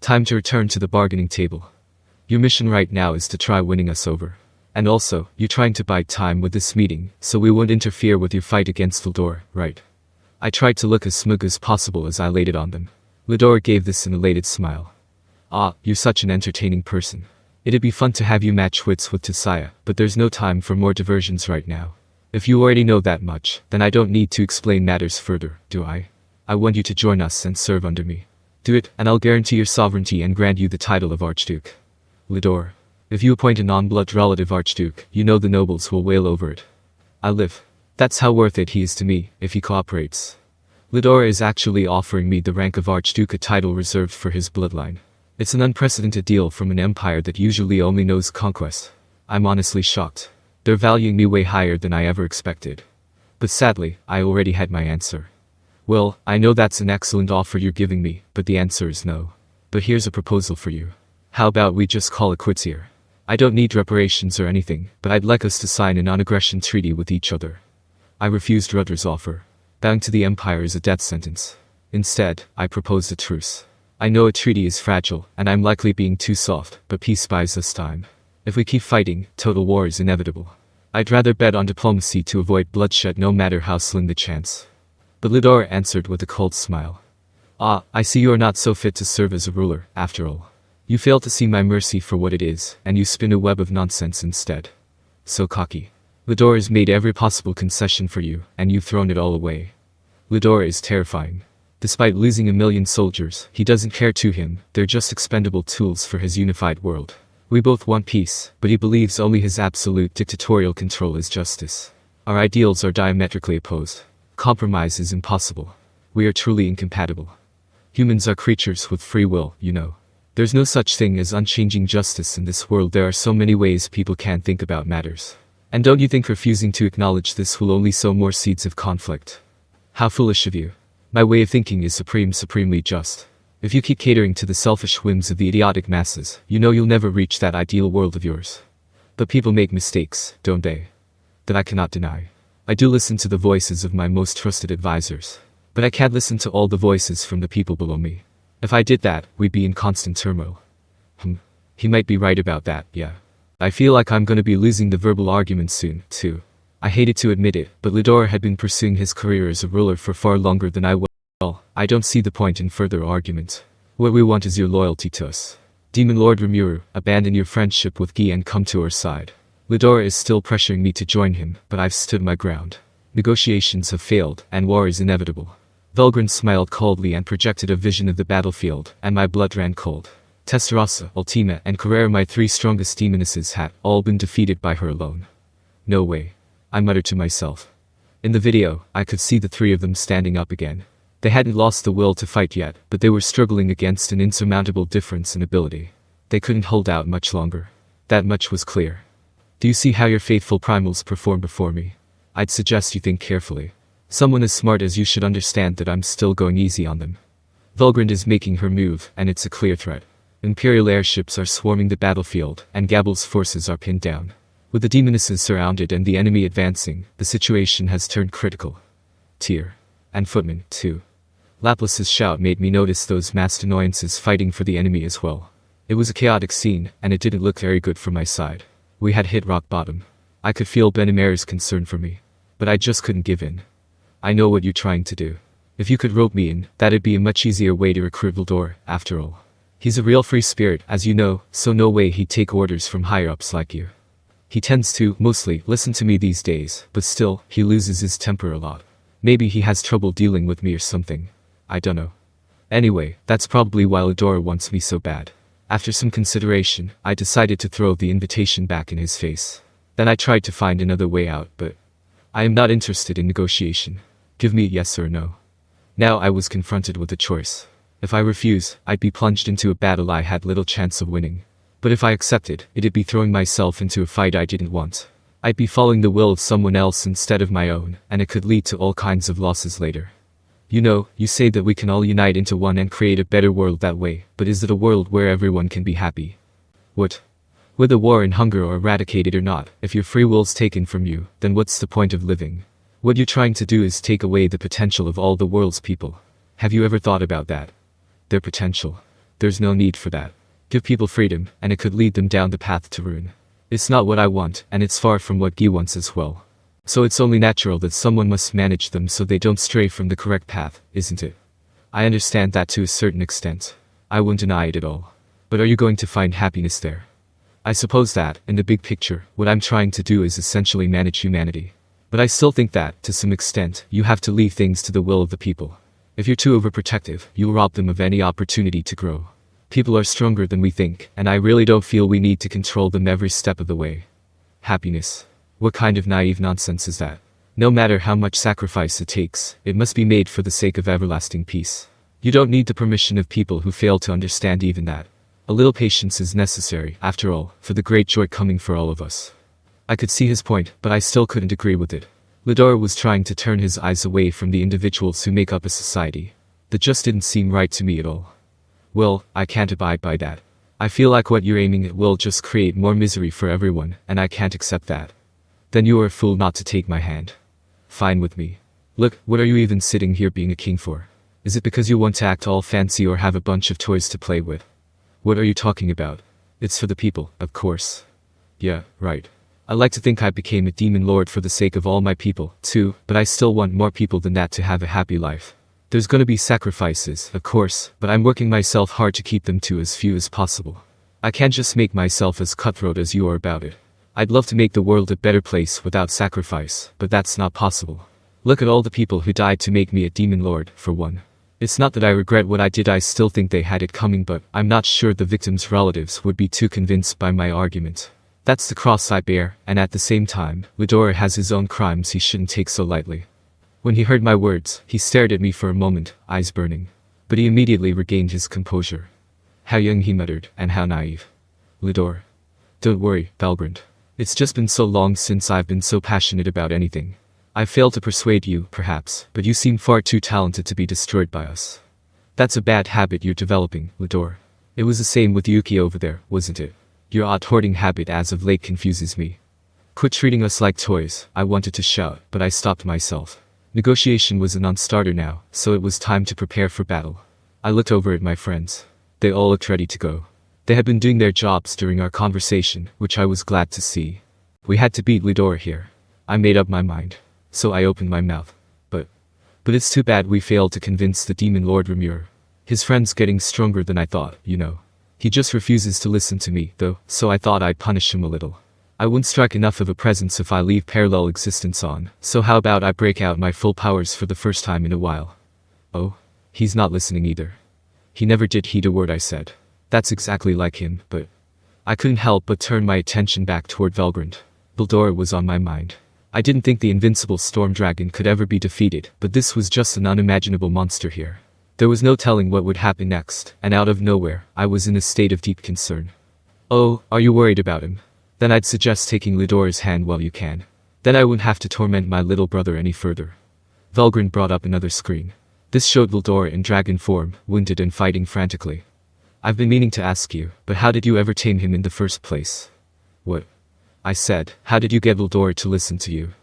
Time to return to the bargaining table. Your mission right now is to try winning us over. And also, you're trying to buy time with this meeting, so we won't interfere with your fight against Veldora, right? I tried to look as smug as possible as I laid it on them. Ludora gave this an elated smile. Ah, you're such an entertaining person. It'd be fun to have you match wits with Testarossa, but there's no time for more diversions right now. If you already know that much, then I don't need to explain matters further, do I? I want you to join us and serve under me. Do it, and I'll guarantee your sovereignty and grant you the title of archduke. Ludora. If you appoint a non-blood relative archduke, you know the nobles will wail over it. I live. That's how worth it he is to me, if he cooperates. Ludora is actually offering me the rank of archduke, a title reserved for his bloodline. It's an unprecedented deal from an empire that usually only knows conquest. I'm honestly shocked. They're valuing me way higher than I ever expected. But sadly, I already had my answer. Well, I know that's an excellent offer you're giving me, but the answer is no. But here's a proposal for you. How about we just call it quits here? I don't need reparations or anything, but I'd like us to sign a non-aggression treaty with each other. I refused Rudder's offer. Bowing to the Empire is a death sentence. Instead, I proposed a truce. I know a treaty is fragile, and I'm likely being too soft, but peace buys us time. If we keep fighting, total war is inevitable. I'd rather bet on diplomacy to avoid bloodshed no matter how slim the chance. But Ludora answered with a cold smile. Ah, I see you are not so fit to serve as a ruler, after all. You fail to see my mercy for what it is, and you spin a web of nonsense instead. So cocky. Ludora has made every possible concession for you, and you've thrown it all away. Ludora is terrifying. Despite losing 1,000,000 soldiers, he doesn't care to him, they're just expendable tools for his unified world. We both want peace, but he believes only his absolute dictatorial control is justice. Our ideals are diametrically opposed. Compromise is impossible. We are truly incompatible. Humans are creatures with free will, you know. There's no such thing as unchanging justice in this world. There are so many ways people can think about matters. And don't you think refusing to acknowledge this will only sow more seeds of conflict? How foolish of you. My way of thinking is supremely just. If you keep catering to the selfish whims of the idiotic masses, you know you'll never reach that ideal world of yours. But people make mistakes, don't they? That I cannot deny. I do listen to the voices of my most trusted advisors. But I can't listen to all the voices from the people below me. If I did that, we'd be in constant turmoil. He might be right about that, yeah. I feel like I'm gonna be losing the verbal argument soon, too. I hated to admit it, but Ludora had been pursuing his career as a ruler for far longer than I was. Well, I don't see the point in further argument. What we want is your loyalty to us. Demon Lord Rimuru, abandon your friendship with Guy and come to our side. Ludora is still pressuring me to join him, but I've stood my ground. Negotiations have failed, and war is inevitable. Velgrynd smiled coldly and projected a vision of the battlefield, and my blood ran cold. Testarossa, Ultima, and Carrera, my 3 strongest demonesses, had all been defeated by her alone. No way. I muttered to myself. In the video, I could see the 3 of them standing up again. They hadn't lost the will to fight yet, but they were struggling against an insurmountable difference in ability. They couldn't hold out much longer. That much was clear. Do you see how your faithful primals perform before me? I'd suggest you think carefully. Someone as smart as you should understand that I'm still going easy on them. Velgrynd is making her move, and it's a clear threat. Imperial airships are swarming the battlefield, and Gabal's forces are pinned down. With the demonesses surrounded and the enemy advancing, the situation has turned critical. Tyr. And footmen, too. Laplace's shout made me notice those masked annoyances fighting for the enemy as well. It was a chaotic scene, and it didn't look very good for my side. We had hit rock bottom. I could feel Benimer's concern for me. But I just couldn't give in. I know what you're trying to do. If you could rope me in, that'd be a much easier way to recruit Veldora, after all. He's a real free spirit, as you know, so no way he'd take orders from higher-ups like you. He tends to, mostly, listen to me these days, but still, he loses his temper a lot. Maybe he has trouble dealing with me or something. I dunno. Anyway, that's probably why Ludora wants me so bad. After some consideration, I decided to throw the invitation back in his face. Then I tried to find another way out, but I am not interested in negotiation. Give me a yes or a no. Now I was confronted with a choice. If I refuse, I'd be plunged into a battle I had little chance of winning. But if I accepted, it'd be throwing myself into a fight I didn't want. I'd be following the will of someone else instead of my own, and it could lead to all kinds of losses later. You know, you say that we can all unite into one and create a better world that way, but is it a world where everyone can be happy? What? Whether war and hunger are eradicated or not, if your free will's taken from you, then what's the point of living? What you're trying to do is take away the potential of all the world's people. Have you ever thought about that? Their potential. There's no need for that. Give people freedom, and it could lead them down the path to ruin. It's not what I want, and it's far from what Guy wants as well. So it's only natural that someone must manage them so they don't stray from the correct path, isn't it? I understand that to a certain extent. I won't deny it at all. But are you going to find happiness there? I suppose that, in the big picture, what I'm trying to do is essentially manage humanity. But I still think that, to some extent, you have to leave things to the will of the people. If you're too overprotective, you'll rob them of any opportunity to grow. People are stronger than we think, and I really don't feel we need to control them every step of the way. Happiness. What kind of naive nonsense is that? No matter how much sacrifice it takes, it must be made for the sake of everlasting peace. You don't need the permission of people who fail to understand even that. A little patience is necessary, after all, for the great joy coming for all of us. I could see his point, but I still couldn't agree with it. Ludora was trying to turn his eyes away from the individuals who make up a society. That just didn't seem right to me at all. Well, I can't abide by that. I feel like what you're aiming at will just create more misery for everyone, and I can't accept that. Then you are a fool not to take my hand. Fine with me. Look, what are you even sitting here being a king for? Is it because you want to act all fancy or have a bunch of toys to play with? What are you talking about? It's for the people, of course. Yeah, right. I like to think I became a demon lord for the sake of all my people, too, but I still want more people than that to have a happy life. There's gonna be sacrifices, of course, but I'm working myself hard to keep them to as few as possible. I can't just make myself as cutthroat as you are about it. I'd love to make the world a better place without sacrifice, but that's not possible. Look at all the people who died to make me a demon lord, for one. It's not that I regret what I did, I still think they had it coming, but I'm not sure the victims' relatives would be too convinced by my argument. That's the cross I bear, and at the same time, Ludora has his own crimes he shouldn't take so lightly. When he heard my words, he stared at me for a moment, eyes burning. But he immediately regained his composure. How young, he muttered, and how naive. Ludora. Don't worry, Velgrynd. It's just been so long since I've been so passionate about anything. I failed to persuade you, perhaps, but you seem far too talented to be destroyed by us. That's a bad habit you're developing, Ludora. It was the same with Yuki over there, wasn't it? Your odd hoarding habit as of late confuses me. Quit treating us like toys, I wanted to shout, but I stopped myself. Negotiation was a non-starter now, so it was time to prepare for battle. I looked over at my friends. They all looked ready to go. They had been doing their jobs during our conversation, which I was glad to see. We had to beat Ludora here. I made up my mind. So I opened my mouth. But it's too bad we failed to convince the demon lord Rimuru. His friend's getting stronger than I thought, you know. He just refuses to listen to me, though, so I thought I'd punish him a little. I wouldn't strike enough of a presence if I leave parallel existence on, so how about I break out my full powers for the first time in a while? Oh, he's not listening either. He never did heed a word I said. That's exactly like him, but I couldn't help but turn my attention back toward Velgrynd. Veldora was on my mind. I didn't think the invincible storm dragon could ever be defeated, but this was just an unimaginable monster here. There was no telling what would happen next, and out of nowhere, I was in a state of deep concern. Oh, are you worried about him? Then I'd suggest taking Ludora's hand while you can. Then I wouldn't have to torment my little brother any further. Velgrynd brought up another screen. This showed Veldora in dragon form, wounded and fighting frantically. I've been meaning to ask you, but how did you ever tame him in the first place? What? I said, how did you get Veldora to listen to you?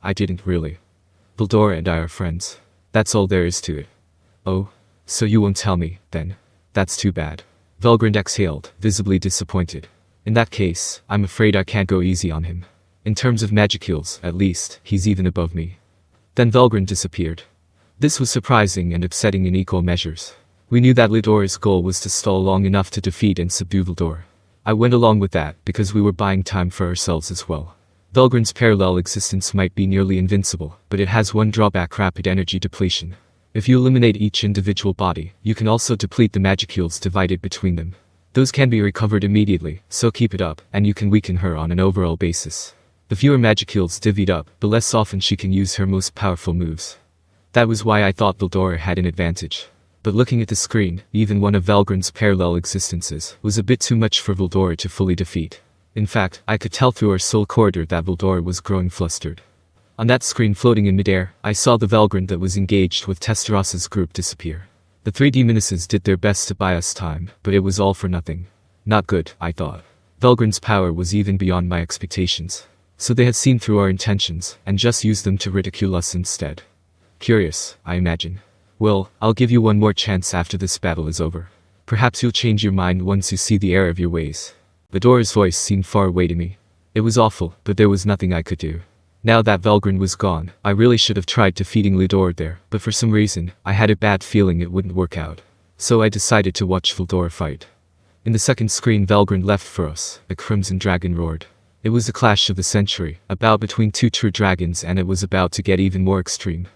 I didn't really. Veldora and I are friends. That's all there is to it. Oh, so you won't tell me, then? That's too bad. Velgrynd exhaled, visibly disappointed. In that case, I'm afraid I can't go easy on him. In terms of magicules, at least, he's even above me. Then Velgrynd disappeared. This was surprising and upsetting in equal measures. We knew that Ludora's goal was to stall long enough to defeat and subdue Veldora. I went along with that because we were buying time for ourselves as well. Velgrynd's parallel existence might be nearly invincible, but it has one drawback: rapid energy depletion. If you eliminate each individual body, you can also deplete the magicules divided between them. Those can be recovered immediately, so keep it up, and you can weaken her on an overall basis. The fewer magicules divvied up, the less often she can use her most powerful moves. That was why I thought Veldora had an advantage. But looking at the screen, even one of Velgrynd's parallel existences was a bit too much for Veldora to fully defeat. In fact, I could tell through our soul corridor that Veldora was growing flustered. On that screen floating in midair, I saw the Velgrynd that was engaged with Testarossa's group disappear. The three demonesses did their best to buy us time, but it was all for nothing. Not good, I thought. Velgrynd's power was even beyond my expectations. So they had seen through our intentions, and just used them to ridicule us instead. Curious, I imagine. Well, I'll give you one more chance after this battle is over. Perhaps you'll change your mind once you see the error of your ways. Ludora's voice seemed far away to me. It was awful, but there was nothing I could do. Now that Velgrynd was gone, I really should have tried defeating Ludora there, but for some reason, I had a bad feeling it wouldn't work out. So I decided to watch Veldora fight. In the second screen, Velgrynd left for us. A crimson dragon roared. It was the clash of the century, a bout between two true dragons, and it was about to get even more extreme.